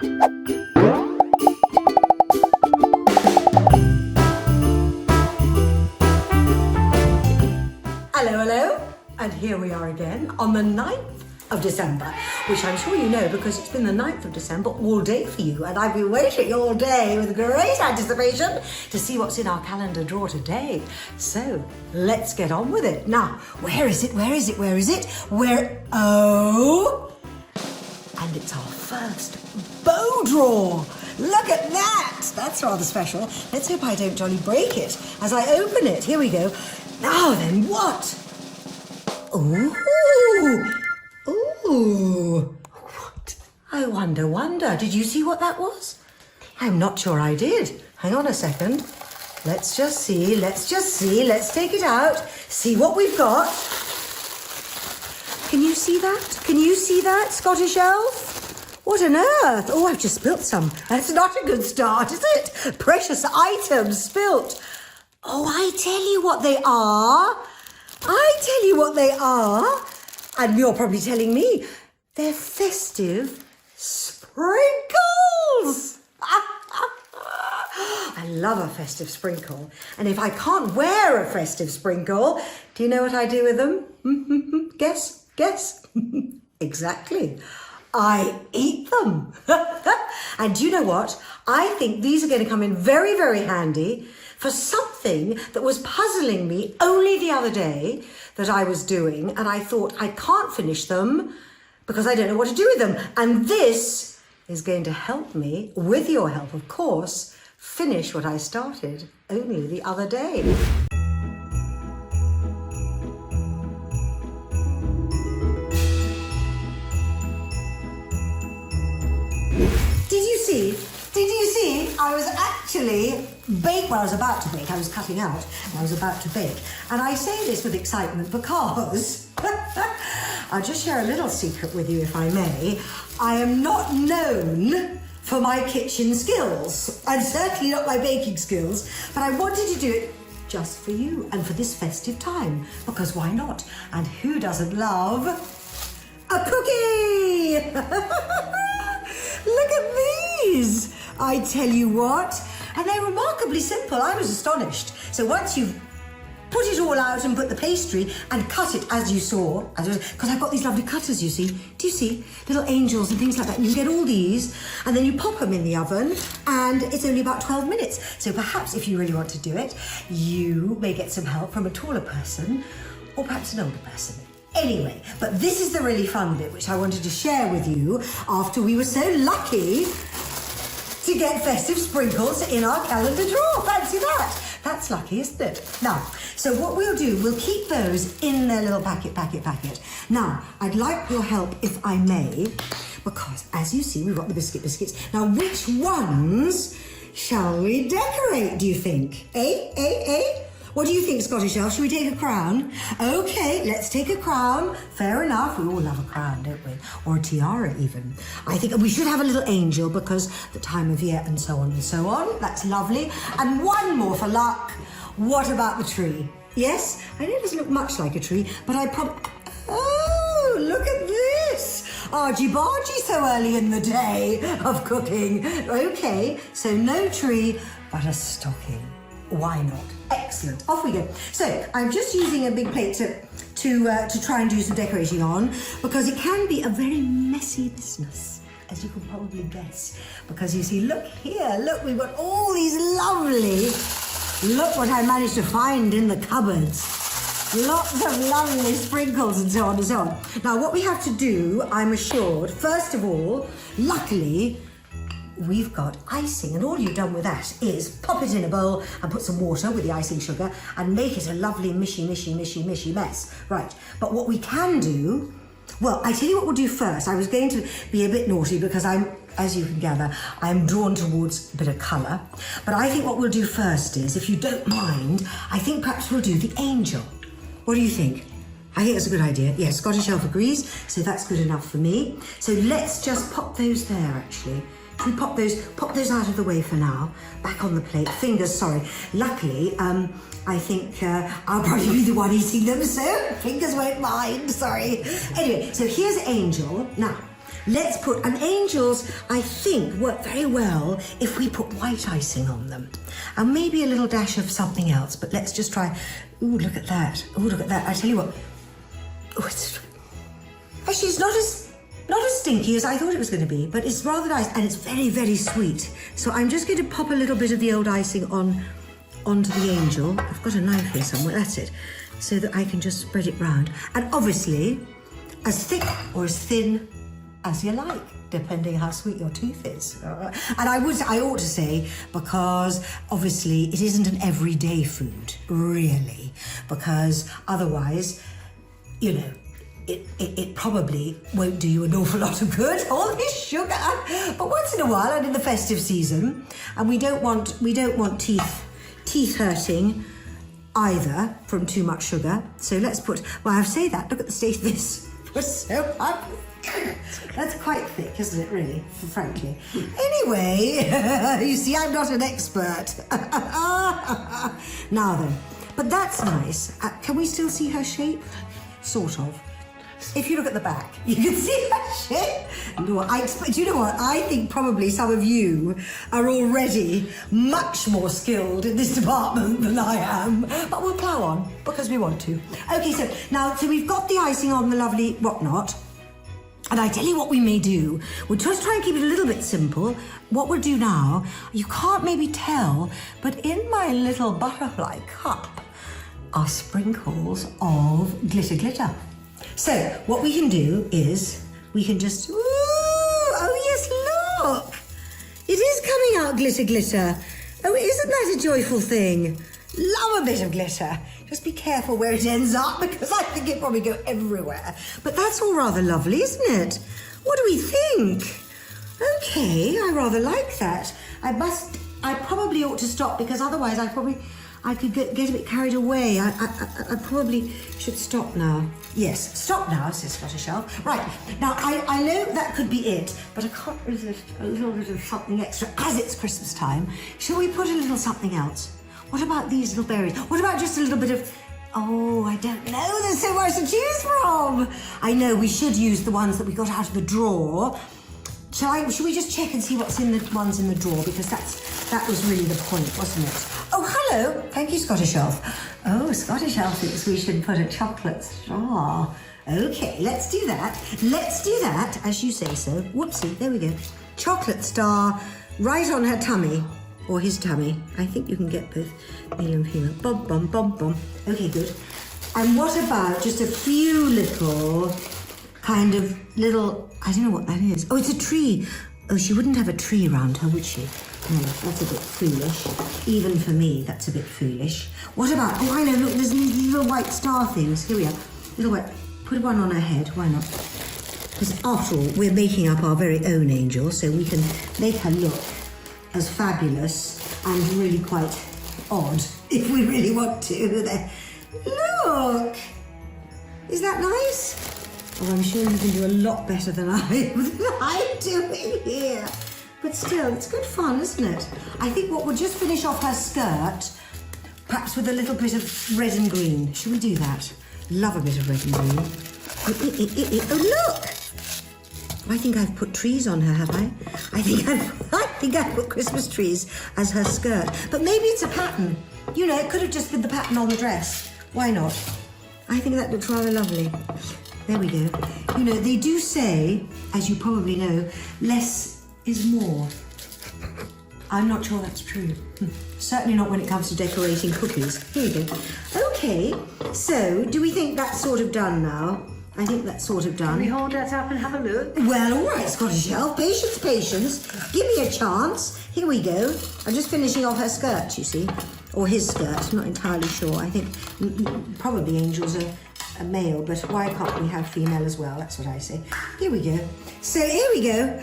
Hello, hello, and here we are again on the 9th of December, which I'm sure you know because it's been the 9th of December all day for you, and I've been waiting all day with great anticipation to see what's in our calendar drawer today. So let's get on with it. Now, where is it? Oh, and it's our first bow drawer. Look at that! That's rather special. Let's hope I don't jolly break it as I open it. Here we go. Now then, what? Ooh! What? I wonder. Did you see what that was? I'm not sure I did. Hang on a second. Let's just see. Let's take it out. See what we've got. Can you see that? Scottish elf? What on earth? Oh, I've just spilt some. That's not a good start, is it? Precious items spilt. Oh, I tell you what they are. And you're probably telling me they're festive sprinkles. I love a festive sprinkle. And if I can't wear a festive sprinkle, do you know what I do with them? Guess? Exactly. I eat them. And do you know what? I think these are going to come in very, very handy for something that was puzzling me only the other day that I was doing, and I thought I can't finish them because I don't know what to do with them. And this is going to help me, with your help of course, finish what I started only the other day. Did you see? I was actually I was about to bake. I was cutting out and I was about to bake. And I say this with excitement because I'll just share a little secret with you if I may. I am not known for my kitchen skills and certainly not my baking skills, but I wanted to do it just for you and for this festive time, because why not? And who doesn't love a cookie? Look at these! I tell you what, and they're remarkably simple. I was astonished. So once you've put it all out and put the pastry and cut it as you saw, because I've got these lovely cutters, you see. Do you see? Little angels and things like that. And you get all these, and then you pop them in the oven, and it's only about 12 minutes. So perhaps if you really want to do it, you may get some help from a taller person, or perhaps an older person. Anyway, but this is the really fun bit, which I wanted to share with you after we were so lucky to get festive sprinkles in our calendar drawer. Fancy that. That's lucky, isn't it? Now, so what we'll do, we'll keep those in their little packet. Now, I'd like your help, if I may, because as you see, we've got the biscuits. Now, which ones shall we decorate, do you think? Eh? What do you think, Scottish Elf? Should we take a crown? Okay, let's take a crown. Fair enough. We all love a crown, don't we? Or a tiara, even. I think we should have a little angel because the time of year and so on and so on. That's lovely. And one more for luck. What about the tree? Yes? I know it doesn't look much like a tree, but oh, look at this. Argy-bargy so early in the day of cooking. Okay, so no tree, but a stocking. Why not? Excellent. Off we go. So I'm just using a big plate to try and do some decorating on, because it can be a very messy business, as you can probably guess. Because you see, look here, look, we've got all these look what I managed to find in the cupboards. Lots of lovely sprinkles and so on and so on. Now what we have to do, I'm assured, first of all, luckily, we've got icing, and all you've done with that is pop it in a bowl and put some water with the icing sugar and make it a lovely mishy mess. Right, but what we can do, well, I tell you what we'll do first. I was going to be a bit naughty because as you can gather, I'm drawn towards a bit of colour. But I think what we'll do first is, if you don't mind, I think perhaps we'll do the angel. What do you think? I think that's a good idea. Yeah, Scottish Elf agrees, so that's good enough for me. So let's just pop those there, actually. Can we pop those out of the way for now? Back on the plate. Fingers, sorry. Luckily, I think I'll probably be the one eating them, so fingers won't mind, sorry. Anyway, so here's Angel. Now, let's put, and angels, I think, work very well if we put white icing on them. And maybe a little dash of something else, but let's just try. Ooh, look at that. Ooh, look at that. I tell you what. Oh, actually, it's not as stinky as I thought it was going to be, but it's rather nice, and it's very, very sweet. So I'm just going to pop a little bit of the old icing onto the angel. I've got a knife here somewhere, that's it. So that I can just spread it round. And obviously, as thick or as thin as you like, depending how sweet your tooth is. And I ought to say, because obviously it isn't an everyday food, really, because otherwise, you know, it probably won't do you an awful lot of good, all this sugar. But once in a while, and in the festive season, and we don't want teeth hurting either from too much sugar. So let's put, well, I say that, look at the state of this. That's quite thick, isn't it, really, frankly? Anyway, you see, I'm not an expert. Now then, but that's nice. Can we still see her shape? Sort of. If you look at the back, you can see her shape. Do you know what? I think probably some of you are already much more skilled in this department than I am. But we'll plough on, because we want to. Okay, so we've got the icing on the lovely whatnot. And I tell you what we may do. We'll just try and keep it a little bit simple. What we'll do now, you can't maybe tell, but in my little butterfly cup are sprinkles of glitter glitter. So what we can do is we can just, ooh, oh yes, look. It is coming out glitter glitter. Oh, isn't that a joyful thing? Love a bit of glitter. Just be careful where it ends up, because I think it probably go everywhere. But that's all rather lovely, isn't it? What do we think? Okay, I rather like that. I probably ought to stop, because otherwise I could get a bit carried away. I probably should stop now. Yes, stop now, says Scottish Elf. Right, now I know that could be it, but I can't resist a little bit of something extra as it's Christmas time. Shall we put a little something else? What about these little berries? What about just a little bit of, oh, I don't know, there's so much to choose from. I know, we should use the ones that we got out of the drawer. Should we just check and see what's in the ones in the drawer? Because that was really the point, wasn't it? Oh, hello. Thank you, Scottish Elf. Oh, Scottish Elf thinks we should put a chocolate straw. Okay, let's do that. Let's do that, as you say so. Whoopsie, there we go. Chocolate star right on her tummy. Or his tummy. I think you can get both male and female. Bum, bum, bum, bum. Okay, good. And what about just a few little, kind of little, I don't know what that is. Oh, it's a tree. Oh, she wouldn't have a tree around her, would she? No, that's a bit foolish. Even for me, that's a bit foolish. What about, oh, I know, look, there's little white star things. Here we are. Little white, put one on her head, why not? Because after all, we're making up our very own angel, so we can make her look as fabulous and really quite odd, if we really want to. There. Look! Is that nice? Oh, I'm sure you can do a lot better than I'm doing here. But still, it's good fun, isn't it? I think we'll just finish off her skirt, perhaps with a little bit of red and green. Should we do that? Love a bit of red and green. Oh, look! I think I've put trees on her, have I? I think I've put Christmas trees as her skirt. But maybe it's a pattern. You know, it could have just been the pattern on the dress. Why not? I think that looks rather lovely. There we go. You know, they do say, as you probably know, less is more. I'm not sure that's true. Certainly not when it comes to decorating cookies. Here we go. Okay, so do we think that's sort of done now? I think that's sort of done. Can we hold that up and have a look? Well, all right, Scottish Elf. Patience, patience. Give me a chance. Here we go. I'm just finishing off her skirt, you see. Or his skirt. I'm not entirely sure. I think probably Angel's a male, but why can't we have female as well? That's what I say. Here we go. So here we go.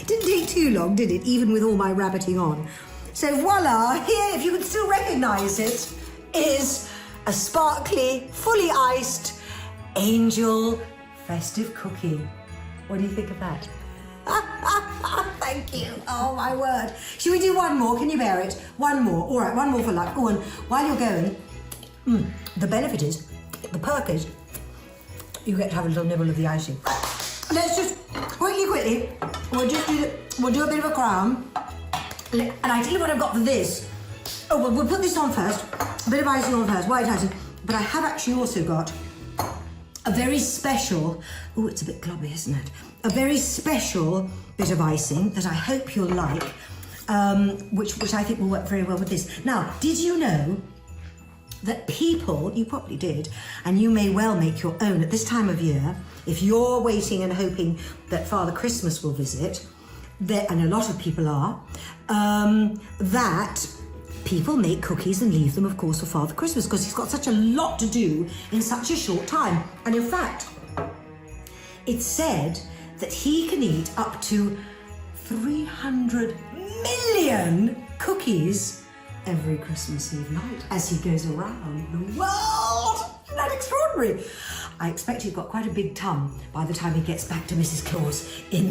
Didn't take too long, did it? Even with all my rabbiting on. So voila, here, if you can still recognise it, is a sparkly, fully iced angel festive cookie. What do you think of that? Thank you. Oh, my word. Should we do one more? Can you bear it? One more. All right, one more for luck. Go on. While you're going, the benefit is, the perk is, you get to have a little nibble of the icing. let's just quickly, we'll do a bit of a crown. And I tell you what I've got for this. Oh, we'll put this on first. A bit of icing on first, white icing. But I have actually also got a very special, oh, it's a bit globby, isn't it? A very special bit of icing that I hope you'll like, which I think will work very well with this. Now, did you know that people, you probably did, and you may well make your own at this time of year, if you're waiting and hoping that Father Christmas will visit, and a lot of people are, that people make cookies and leave them, of course, for Father Christmas, because he's got such a lot to do in such a short time. And in fact, it's said that he can eat up to 300 million cookies every Christmas Eve night as he goes around the world. Isn't that extraordinary? I expect he's got quite a big tum by the time he gets back to Mrs. Claus in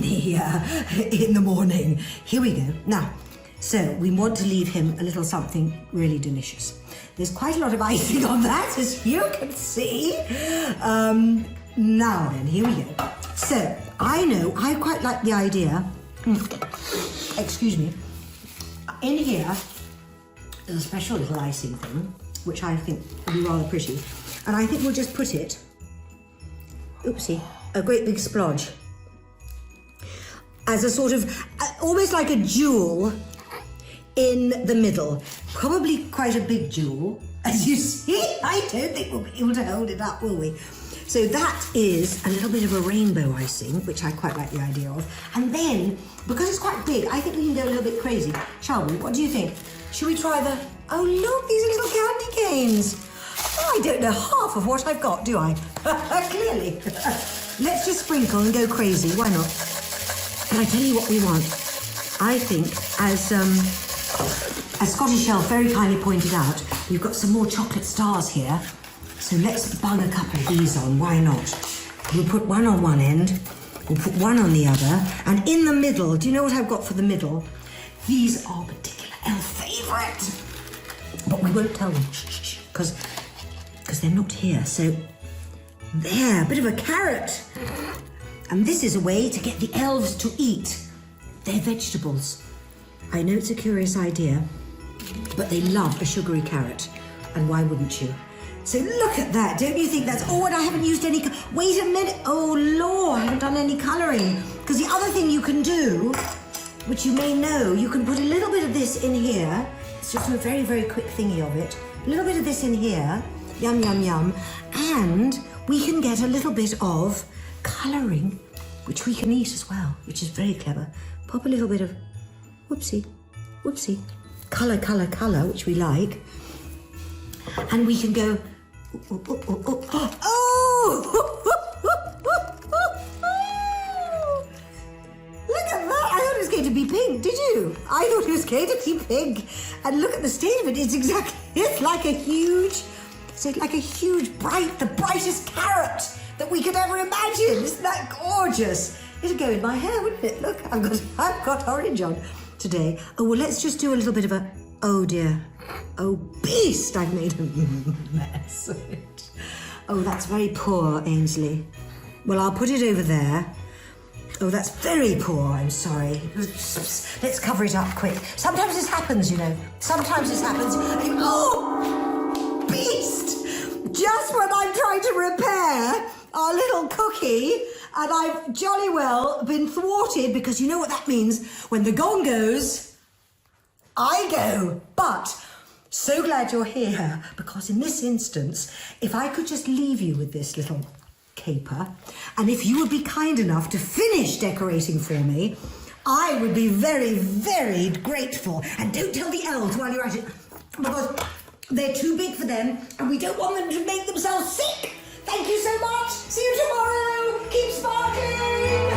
the morning. Here we go. Now, so we want to leave him a little something really delicious. There's quite a lot of icing on that, as you can see. Now then, here we go. So, I quite like the idea, excuse me, in here, there's a special little icing thing, which I think will be rather pretty. And I think we'll just put it, oopsie, a great big splodge, as a sort of, almost like a jewel in the middle. Probably quite a big jewel, as you see. I don't think we'll be able to hold it up, will we? So that is a little bit of a rainbow icing, which I quite like the idea of. And then, because it's quite big, I think we can go a little bit crazy. Shall we? What do you think? Should we try the, oh look, these are little candy canes. Oh, I don't know half of what I've got, do I? Clearly. Let's just sprinkle and go crazy, why not? And I tell you what we want. I think, as Scottish Shelf very kindly pointed out, we've got some more chocolate stars here. So let's bung a couple of these on, why not? We'll put one on one end, we'll put one on the other, and in the middle, do you know what I've got for the middle? These are particular elf favourite. But we won't tell them, because they're not here. So there, a bit of a carrot. And this is a way to get the elves to eat their vegetables. I know it's a curious idea, but they love a sugary carrot. And why wouldn't you? So look at that, don't you think that's, oh, and I haven't used any, wait a minute, oh Lord, I haven't done any colouring. Because the other thing you can do, which you may know, you can put a little bit of this in here. It's just a very, very quick thingy of it. A little bit of this in here, yum, yum, yum. And we can get a little bit of colouring, which we can eat as well, which is very clever. Pop a little bit of, whoopsie, colour, which we like. And we can go, look at that. I thought it was going to be pink, did you? I thought it was going to be pink. And look at the state of it. It's like a huge, the brightest carrot that we could ever imagine. Isn't that gorgeous? It'd go in my hair, wouldn't it? Look, I've got orange on today. Oh, well, let's just do a little bit of a, oh dear. Oh, beast, I've made a mess of it. Oh, that's very poor, Ainslie. Well, I'll put it over there. Oh, that's very poor, I'm sorry. Let's cover it up quick. Sometimes this happens, you know. Sometimes this happens. Oh, beast! Just when I'm trying to repair our little cookie, and I've jolly well been thwarted, because you know what that means. When the gong goes, I go. But so glad you're here, because in this instance, if I could just leave you with this little caper, and if you would be kind enough to finish decorating for me, I would be very, very grateful. And don't tell the elves while you're at it, because they're too big for them, and we don't want them to make themselves sick. Thank you so much. See you tomorrow. Keep sparkling.